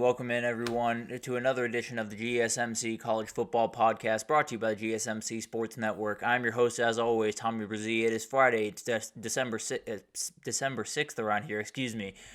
welcome in everyone to another edition of the GSMC College Football Podcast brought to you by the GSMC Sports Network. I'm your host, as always, Tommy Brzee. It is Friday, it's December 6th around here,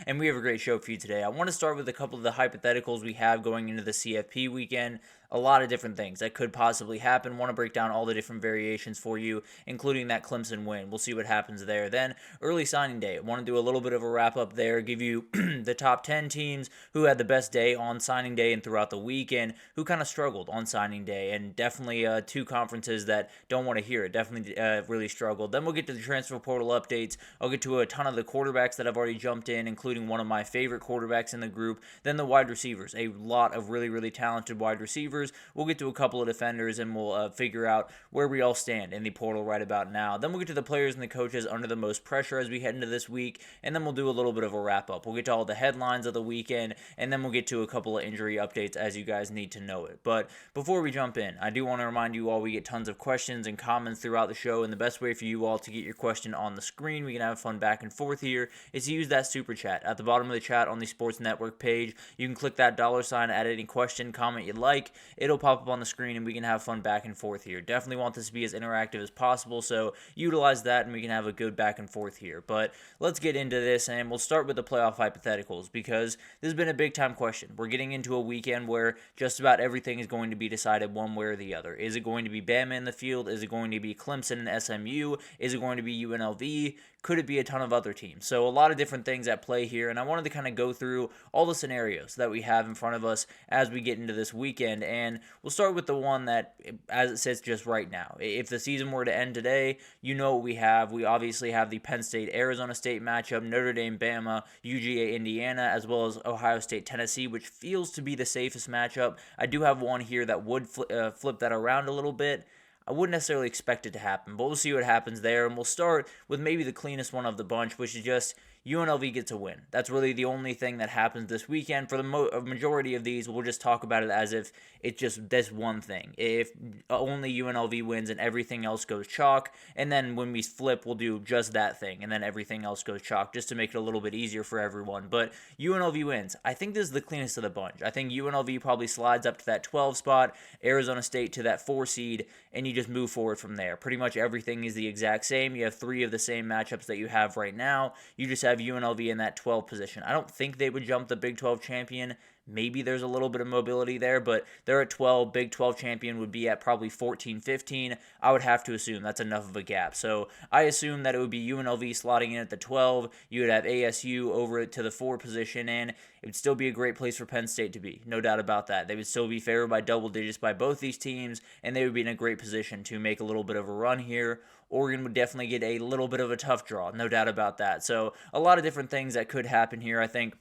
and we have a great show for you today. I want to start with a couple of the hypotheticals we have going into the CFP weekend. A lot of different things that could possibly happen. Want to break down all the different variations for you, including that Clemson win. We'll see what happens there. Then, early signing day. Want to do a little bit of a wrap-up there, give you the top 10 teams who had the best day on signing day and throughout the weekend, who kind of struggled on signing day, and definitely two conferences that don't want to hear it, definitely really struggled. Then we'll get to the transfer portal updates. I'll get to a ton of the quarterbacks that I've already jumped in, including one of my favorite quarterbacks in the group. Then the wide receivers, a lot of really, really talented wide receivers. We'll get to a couple of defenders, and we'll figure out where we all stand in the portal right about now. Then we'll get to the players and the coaches under the most pressure as we head into this week, and then we'll do a little bit of a wrap-up. We'll get to all the headlines of the weekend, and then we'll get to a couple of injury updates as you guys need to know it. But before we jump in, I do want to remind you all we get tons of questions and comments throughout the show, and the best way for you all to get your question on the screen, we can have fun back and forth here, is to use that super chat. At the bottom of the chat on the Sports Network page, you can click that $, add any question, comment you like. It'll pop up on the screen, and we can have fun back and forth here. Definitely want this to be as interactive as possible, so utilize that, and we can have a good back and forth here. But let's get into this, and we'll start with the playoff hypotheticals, because this has been a big-time question. We're getting into a weekend where just about everything is going to be decided one way or the other. Is it going to be Bama in the field? Is it going to be Clemson and SMU? Is it going to be UNLV? Could it be a ton of other teams? So a lot of different things at play here, and I wanted to kind of go through all the scenarios that we have in front of us as we get into this weekend, and we'll start with the one that, as it sits just right now. If the season were to end today, you know what we have. We obviously have the Penn State-Arizona State matchup, Notre Dame-Bama, UGA-Indiana, as well as Ohio State-Tennessee, which feels to be the safest matchup. I do have one here that would flip that around a little bit. I wouldn't necessarily expect it to happen, but we'll see what happens there, and we'll start with maybe the cleanest one of the bunch, which is just UNLV gets a win. That's really the only thing that happens this weekend. For the majority of these, we'll just talk about it as if it's just this one thing. If only UNLV wins and everything else goes chalk, and then when we flip, we'll do just that thing, and then everything else goes chalk, just to make it a little bit easier for everyone. But UNLV wins. I think this is the cleanest of the bunch. I think UNLV probably slides up to that 12 spot, Arizona State to that 4 seed, and you just move forward from there. Pretty much everything is the exact same. You have 3 of the same matchups that you have right now. You just have UNLV in that 12 position. I don't think they would jump the Big 12 champion. Maybe there's a little bit of mobility there, but they're at 12. Big 12 champion would be at probably 14, 15. I would have to assume that's enough of a gap. So I assume that it would be UNLV slotting in at the 12. You would have ASU over it to the 4 position, and it would still be a great place for Penn State to be. No doubt about that. They would still be favored by double digits by both these teams, and they would be in a great position to make a little bit of a run here. Oregon would definitely get a little bit of a tough draw, no doubt about that. So a lot of different things that could happen here. I think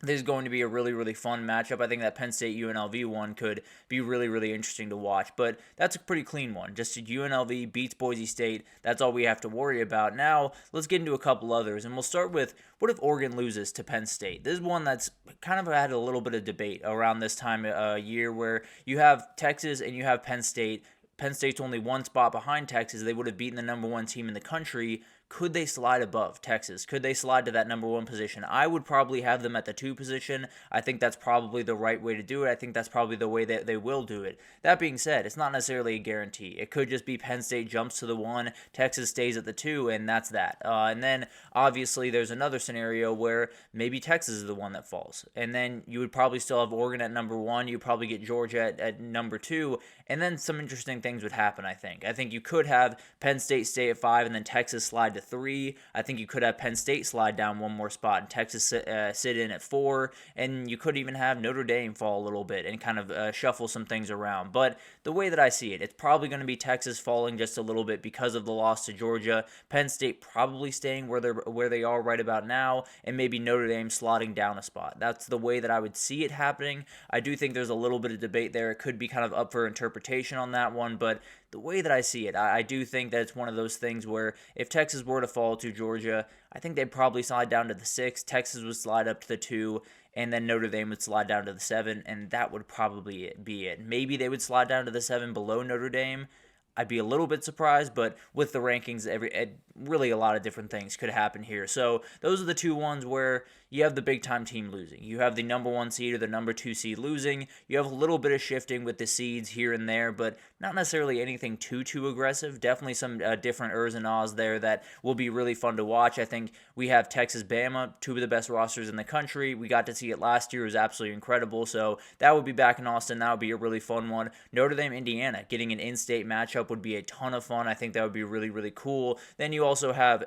this is going to be a really, really fun matchup. I think that Penn State-UNLV one could be really, really interesting to watch. But that's a pretty clean one. Just UNLV beats Boise State. That's all we have to worry about. Now, let's get into a couple others. And we'll start with, what if Oregon loses to Penn State? This is one that's kind of had a little bit of debate around this time of year, where you have Texas and you have Penn State. Penn State's only 1 spot behind Texas. They would have beaten the number 1 team in the country. Could they slide above Texas? Could they slide to that number 1 position? I would probably have them at the 2 position. I think that's probably the right way to do it. I think that's probably the way that they will do it. That being said, it's not necessarily a guarantee. It could just be Penn State jumps to the 1, Texas stays at the 2, and that's that. And then, obviously, there's another scenario where maybe Texas is the one that falls. And then you would probably still have Oregon at number 1. You'd probably get Georgia at number 2. And then some interesting things would happen, I think. I think you could have Penn State stay at 5 and then Texas slide to 3. I think you could have Penn State slide down 1 more spot and Texas sit in at 4. And you could even have Notre Dame fall a little bit and kind of shuffle some things around. But the way that I see it, it's probably going to be Texas falling just a little bit because of the loss to Georgia. Penn State probably staying where they are right about now, and maybe Notre Dame slotting down a spot. That's the way that I would see it happening. I do think there's a little bit of debate there. It could be kind of up for interpretation on that one, but the way that I see it, I do think that it's one of those things where if Texas were to fall to Georgia, I think they'd probably slide down to the 6, Texas would slide up to the 2, and then Notre Dame would slide down to the 7, and that would probably be it. Maybe they would slide down to the 7 below Notre Dame. I'd be a little bit surprised, but with the rankings, really a lot of different things could happen here. So those are the two ones where you have the big time team losing. You have the number 1 seed or the number 2 seed losing. You have a little bit of shifting with the seeds here and there, but not necessarily anything too aggressive. Definitely some different ers and ahs there that will be really fun to watch. I think we have Texas, Bama, two of the best rosters in the country. We got to see it last year. It was absolutely incredible. So that would be back in Austin. That would be a really fun one. Notre Dame, Indiana, getting an in-state matchup would be a ton of fun. I think that would be really cool. Then you also have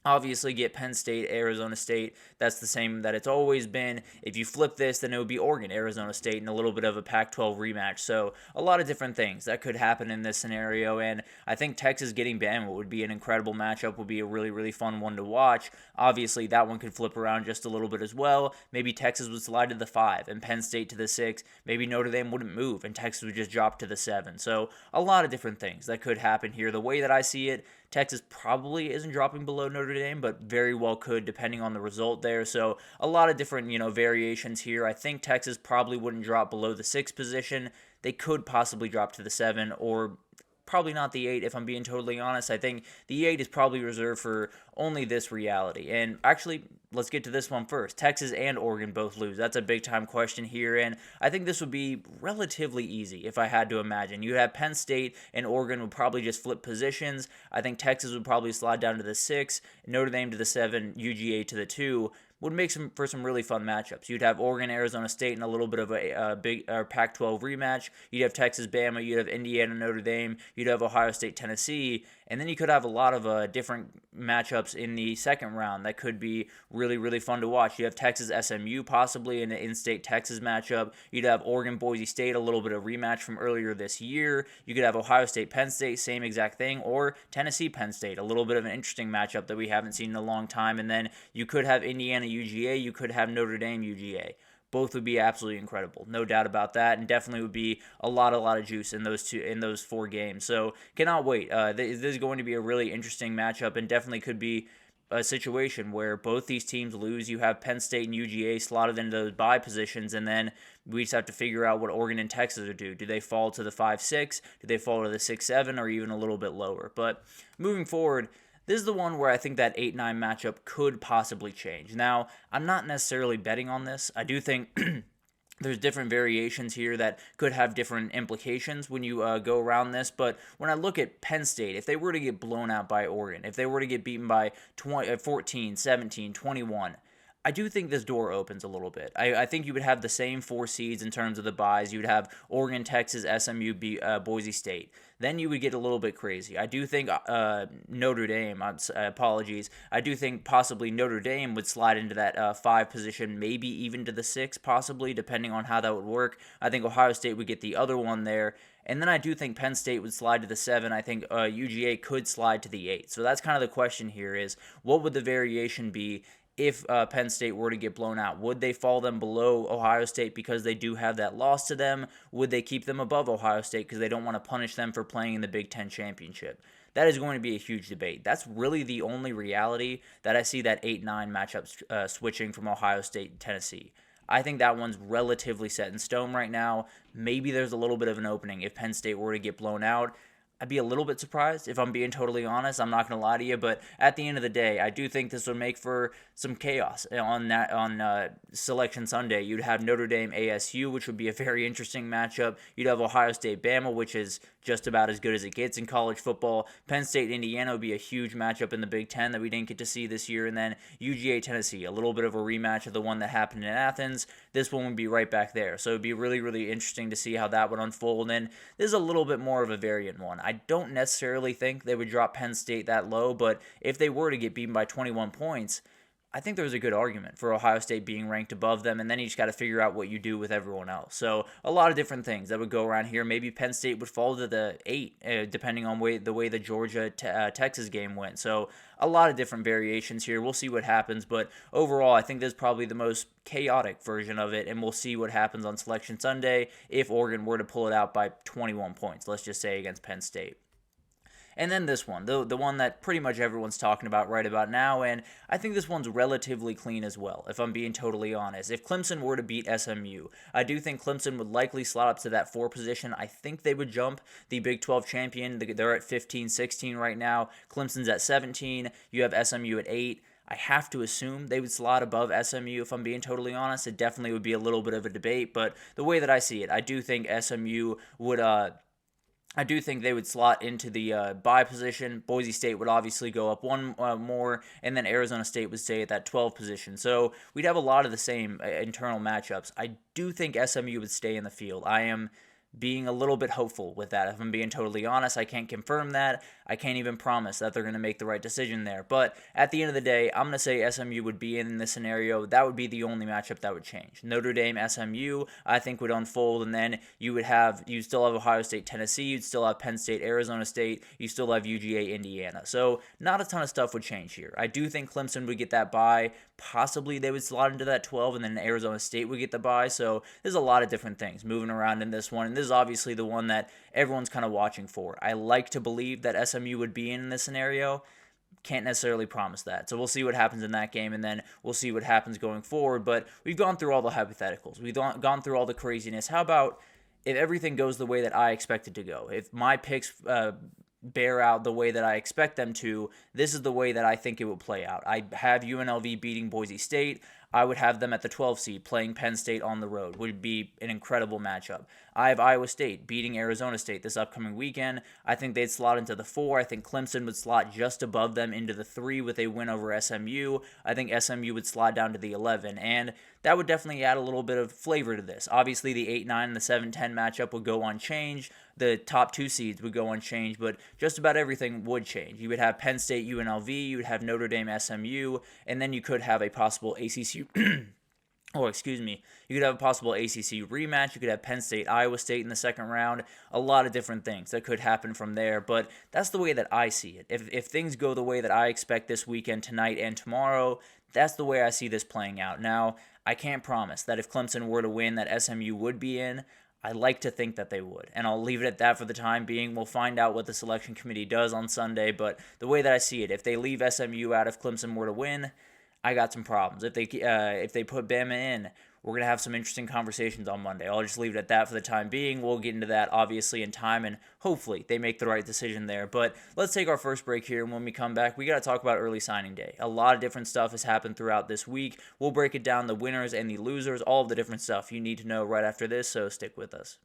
obviously get Penn State, Arizona State. That's the same that it's always been. If you flip this, then it would be Oregon, Arizona State, and a little bit of a Pac-12 rematch. So a lot of different things that could happen in this scenario. And I think Texas getting Bama would be an incredible matchup, would be a really fun one to watch. Obviously, that one could flip around just a little bit as well. Maybe Texas would slide to the 5 and Penn State to the 6. Maybe Notre Dame wouldn't move and Texas would just drop to the 7. So a lot of different things that could happen here. The way that I see it, Texas probably isn't dropping below Notre Dame, but very well could depending on the result there. So a lot of different, variations here. I think Texas probably wouldn't drop below the 6th position. They could possibly drop to the 7 or probably not the 8 if I'm being totally honest. I think the 8 is probably reserved for only this reality. And actually, let's get to this one first. Texas and Oregon both lose. That's a big time question here, and I think this would be relatively easy if I had to imagine. You'd have Penn State and Oregon would probably just flip positions. I think Texas would probably slide down to the 6, Notre Dame to the 7, UGA to the 2. Would make for some really fun matchups. You'd have Oregon, Arizona State in a little bit of a big Pac-12 rematch. You'd have Texas, Bama. You'd have Indiana, Notre Dame. You'd have Ohio State, Tennessee. And then you could have a lot of different matchups in the second round that could be really fun to watch. You have Texas, SMU possibly in an in-state Texas matchup. You'd have Oregon, Boise State, a little bit of rematch from earlier this year. You could have Ohio State, Penn State, same exact thing. Or Tennessee, Penn State, a little bit of an interesting matchup that we haven't seen in a long time. And then you could have Indiana, UGA. You could have Notre Dame, UGA. Both would be absolutely incredible, no doubt about that, and definitely would be a lot of juice in those 4 games. So cannot wait. This is going to be a really interesting matchup, and definitely could be a situation where both these teams lose. You have Penn State and UGA slotted into those bye positions, and then we just have to figure out what Oregon and Texas would do. Do they fall to the 5-6? Do they fall to the 6-7, or even a little bit lower? But moving forward, this is the one where I think that 8-9 matchup could possibly change. Now, I'm not necessarily betting on this. I do think there's different variations here that could have different implications when you go around this. But when I look at Penn State, if they were to get blown out by Oregon, if they were to get beaten by 14, 17, 21, I do think this door opens a little bit. I think you would have the same 4 seeds in terms of the buys. You would have Oregon, Texas, SMU, Boise State. Then you would get a little bit crazy. I do think Notre Dame, apologies, I do think possibly Notre Dame would slide into that 5 position, maybe even to the 6, possibly, depending on how that would work. I think Ohio State would get the other one there. And then I do think Penn State would slide to the 7. I think UGA could slide to the 8. So that's kind of the question here is, what would the variation be if Penn State were to get blown out? Would they fall them below Ohio State because they do have that loss to them? Would they keep them above Ohio State because they don't want to punish them for playing in the Big Ten championship? That is going to be a huge debate. That's really the only reality that I see that 8-9 matchup switching from Ohio State to Tennessee. I think that one's relatively set in stone right now. Maybe there's a little bit of an opening if Penn State were to get blown out. I'd be a little bit surprised if I'm being totally honest. I'm not going to lie to you, but at the end of the day, I do think this would make for some chaos on Selection Sunday. You'd have Notre Dame ASU, which would be a very interesting matchup. You'd have Ohio State Bama, which is just about as good as it gets in college football. Penn State Indiana would be a huge matchup in the Big Ten that we didn't get to see this year, and then UGA Tennessee, a little bit of a rematch of the one that happened in Athens. This one would be right back there, so it'd be really interesting to see how that would unfold. And this is a little bit more of a variant one. I don't necessarily think they would drop Penn State that low, but if they were to get beaten by 21 points, I think there's a good argument for Ohio State being ranked above them, and then you just got to figure out what you do with everyone else. So a lot of different things that would go around here. Maybe Penn State would fall to the 8, depending on the way the Georgia-Texas game went. So a lot of different variations here. We'll see what happens, but overall, I think this is probably the most chaotic version of it, and we'll see what happens on Selection Sunday if Oregon were to pull it out by 21 points, let's just say, against Penn State. And then this one, the one that pretty much everyone's talking about right about now, and I think this one's relatively clean as well, if I'm being totally honest. If Clemson were to beat SMU, I do think Clemson would likely slot up to that 4 position. I think they would jump the Big 12 champion. They're at 15, 16 right now. Clemson's at 17. You have SMU at 8. I have to assume they would slot above SMU, if I'm being totally honest. It definitely would be a little bit of a debate, but the way that I see it, I do think SMU would I do think they would slot into the bye position. Boise State would obviously go up one more, and then Arizona State would stay at that 12 position. So we'd have a lot of the same internal matchups. I do think SMU would stay in the field. I am being a little bit hopeful with that. If I'm being totally honest, I can't confirm that. I can't even promise that they're going to make the right decision there. But at the end of the day, I'm going to say SMU would be in this scenario. That would be the only matchup that would change. Notre Dame, SMU, I think would unfold, and then you still have Ohio State, Tennessee, you'd still have Penn State, Arizona State, you still have UGA, Indiana. So not a ton of stuff would change here. I do think Clemson would get that bye. Possibly they would slot into that 12, and then Arizona State would get the bye. So there's a lot of different things moving around in this one, and this is obviously the one that everyone's kind of watching for. I like to believe that SMU would be in this scenario. Can't necessarily promise that. So we'll see what happens in that game, and then we'll see what happens going forward. But we've gone through all the hypotheticals. We've gone through all the craziness. How about if everything goes the way that I expect it to go? If my picks bear out the way that I expect them to, this is the way that I think it will play out. I have UNLV beating Boise State. I would have them at the 12 seed playing Penn State on the road. Would be an incredible matchup. I have Iowa State beating Arizona State this upcoming weekend. I think they'd slot into the 4. I think Clemson would slot just above them into the 3 with a win over SMU. I think SMU would slide down to the 11, and that would definitely add a little bit of flavor to this. Obviously, the 8-9 and the 7-10 matchup would go unchanged. The top 2 seeds would go unchanged, but just about everything would change. You would have Penn State, UNLV, you would have Notre Dame, SMU, and then you could have a possible ACC you could have a possible ACC rematch. You could have Penn State, Iowa State in the second round. A lot of different things that could happen from there, but that's the way that I see it. If things go the way that I expect this weekend, tonight, and tomorrow, that's the way I see this playing out. Now, I can't promise that if Clemson were to win, that SMU would be in. I like to think that they would, and I'll leave it at that for the time being. We'll find out what the selection committee does on Sunday, but the way that I see it, if they leave SMU out, if Clemson were to win, I got some problems. If they put Bama in, we're going to have some interesting conversations on Monday. I'll just leave it at that for the time being. We'll get into that, obviously, in time, and hopefully they make the right decision there. But let's take our first break here, and when we come back, we got to talk about early signing day. A lot of different stuff has happened throughout this week. We'll break it down, the winners and the losers, all of the different stuff you need to know right after this, so stick with us.